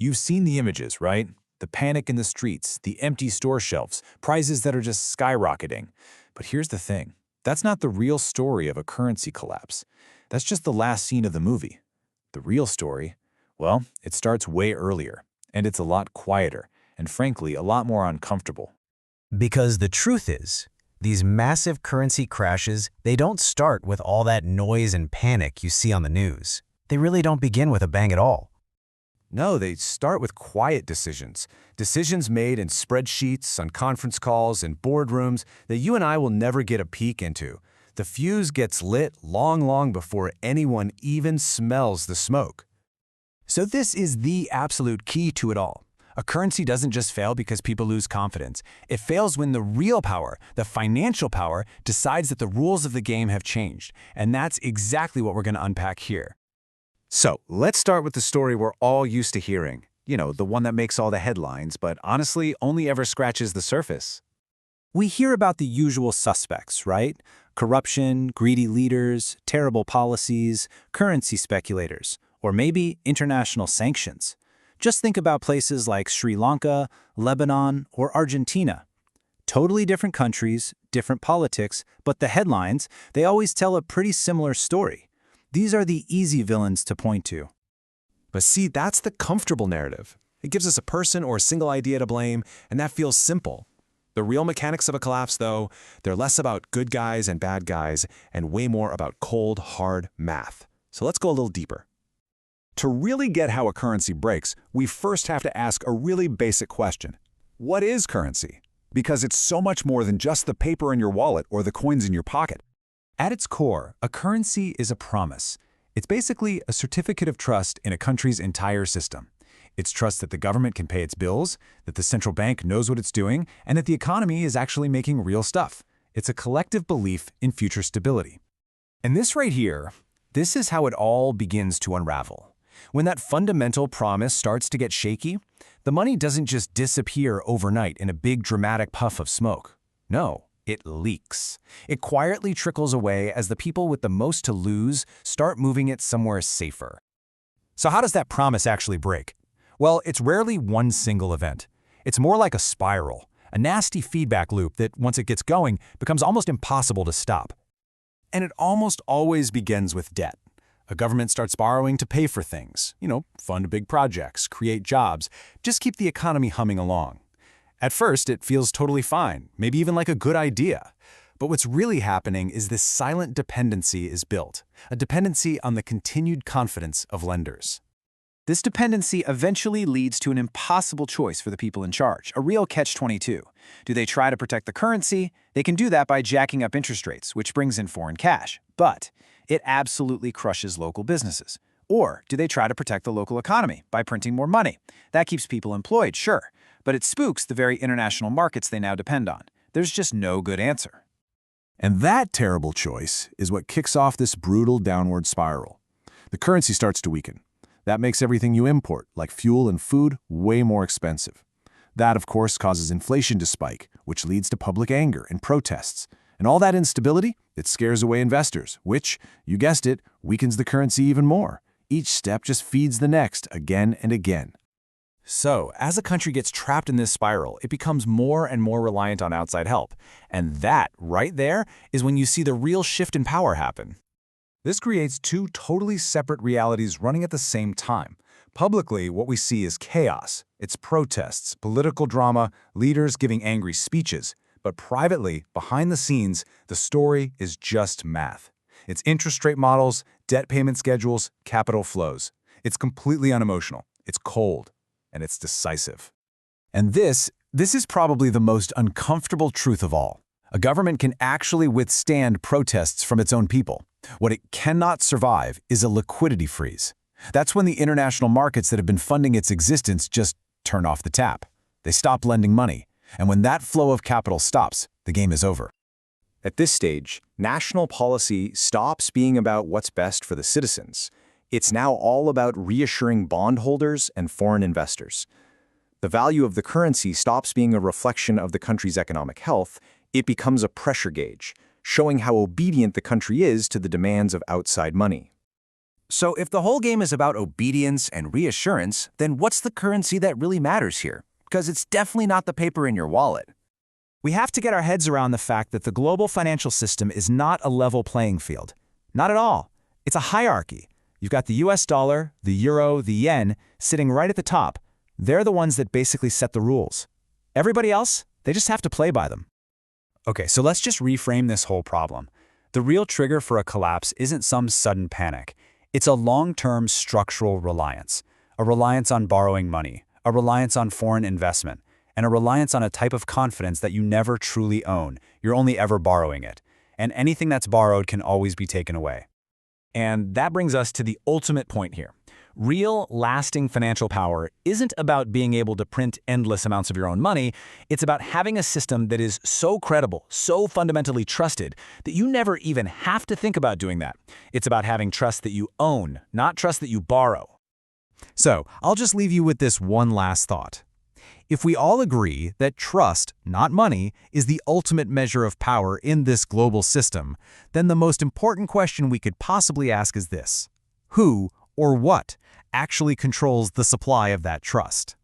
You've seen the images, right? The panic in the streets, the empty store shelves, prices that are just skyrocketing. But here's the thing. That's not the real story of a currency collapse. That's just the last scene of the movie. The real story, well, it starts way earlier, and it's a lot quieter, and frankly, a lot more uncomfortable. Because the truth is, these massive currency crashes, they don't start with all that noise and panic you see on the news. They really don't begin with a bang at all. No, they start with quiet decisions. Decisions made in spreadsheets, on conference calls, and boardrooms that you and I will never get a peek into. The fuse gets lit long before anyone even smells the smoke. So this is the absolute key to it all. A currency doesn't just fail because people lose confidence. It fails when the real power, the financial power, decides that the rules of the game have changed. And that's exactly what we're going to unpack here. So, let's start with the story we're all used to hearing. You know, the one that makes all the headlines, but honestly only ever scratches the surface. We hear about the usual suspects, right? Corruption, greedy leaders, terrible policies, currency speculators, or maybe international sanctions. Just think about places like Sri Lanka, Lebanon, or Argentina. Totally different countries, different politics, but the headlines, they always tell a pretty similar story. These are the easy villains to point to. But see, that's the comfortable narrative. It gives us a person or a single idea to blame, and that feels simple. The real mechanics of a collapse, though, they're less about good guys and bad guys and way more about cold, hard math. So let's go a little deeper. To really get how a currency breaks, we first have to ask a really basic question. What is currency? Because it's so much more than just the paper in your wallet or the coins in your pocket. At its core, a currency is a promise. It's basically a certificate of trust in a country's entire system. It's trust that the government can pay its bills, that the central bank knows what it's doing, and that the economy is actually making real stuff. It's a collective belief in future stability. And this right here, this is how it all begins to unravel. When that fundamental promise starts to get shaky, the money doesn't just disappear overnight in a big dramatic puff of smoke. No. It leaks. It quietly trickles away as the people with the most to lose start moving it somewhere safer. So how does that promise actually break? Well, it's rarely one single event. It's more like a spiral, a nasty feedback loop that, once it gets going, becomes almost impossible to stop. And it almost always begins with debt. A government starts borrowing to pay for things, fund big projects, create jobs, just keep the economy humming along. At first, it feels totally fine, maybe even like a good idea. But what's really happening is this silent dependency is built, a dependency on the continued confidence of lenders. This dependency eventually leads to an impossible choice for the people in charge, a real catch-22. Do they try to protect the currency? They can do that by jacking up interest rates, which brings in foreign cash. But it absolutely crushes local businesses. Or do they try to protect the local economy by printing more money? That keeps people employed, sure. But it spooks the very international markets they now depend on. There's just no good answer. And that terrible choice is what kicks off this brutal downward spiral. The currency starts to weaken. That makes everything you import, like fuel and food, way more expensive. That, of course, causes inflation to spike, which leads to public anger and protests. And all that instability, it scares away investors, which, you guessed it, weakens the currency even more. Each step just feeds the next again and again. So, as a country gets trapped in this spiral, it becomes more and more reliant on outside help. And that, right there, is when you see the real shift in power happen. This creates two totally separate realities running at the same time. Publicly, what we see is chaos. It's protests, political drama, leaders giving angry speeches. But privately, behind the scenes, the story is just math. It's interest rate models, debt payment schedules, capital flows. It's completely unemotional. It's cold. And it's decisive. And this is probably the most uncomfortable truth of all. A government can actually withstand protests from its own people. What it cannot survive is a liquidity freeze. That's when the international markets that have been funding its existence just turn off the tap. They stop lending money. And when that flow of capital stops, the game is over. At this stage, national policy stops being about what's best for the citizens. It's now all about reassuring bondholders and foreign investors. The value of the currency stops being a reflection of the country's economic health. It becomes a pressure gauge, showing how obedient the country is to the demands of outside money. So if the whole game is about obedience and reassurance, then what's the currency that really matters here? Because it's definitely not the paper in your wallet. We have to get our heads around the fact that the global financial system is not a level playing field. Not at all. It's a hierarchy. You've got the US dollar, the euro, the yen sitting right at the top. They're the ones that basically set the rules. Everybody else, they just have to play by them. Okay, so let's just reframe this whole problem. The real trigger for a collapse isn't some sudden panic. It's a long-term structural reliance. A reliance on borrowing money, a reliance on foreign investment, and a reliance on a type of confidence that you never truly own. You're only ever borrowing it. And anything that's borrowed can always be taken away. And that brings us to the ultimate point here. Real, lasting financial power isn't about being able to print endless amounts of your own money. It's about having a system that is so credible, so fundamentally trusted, that you never even have to think about doing that. It's about having trust that you own, not trust that you borrow. So, I'll just leave you with this one last thought. If we all agree that trust, not money, is the ultimate measure of power in this global system, then the most important question we could possibly ask is this: who or what actually controls the supply of that trust?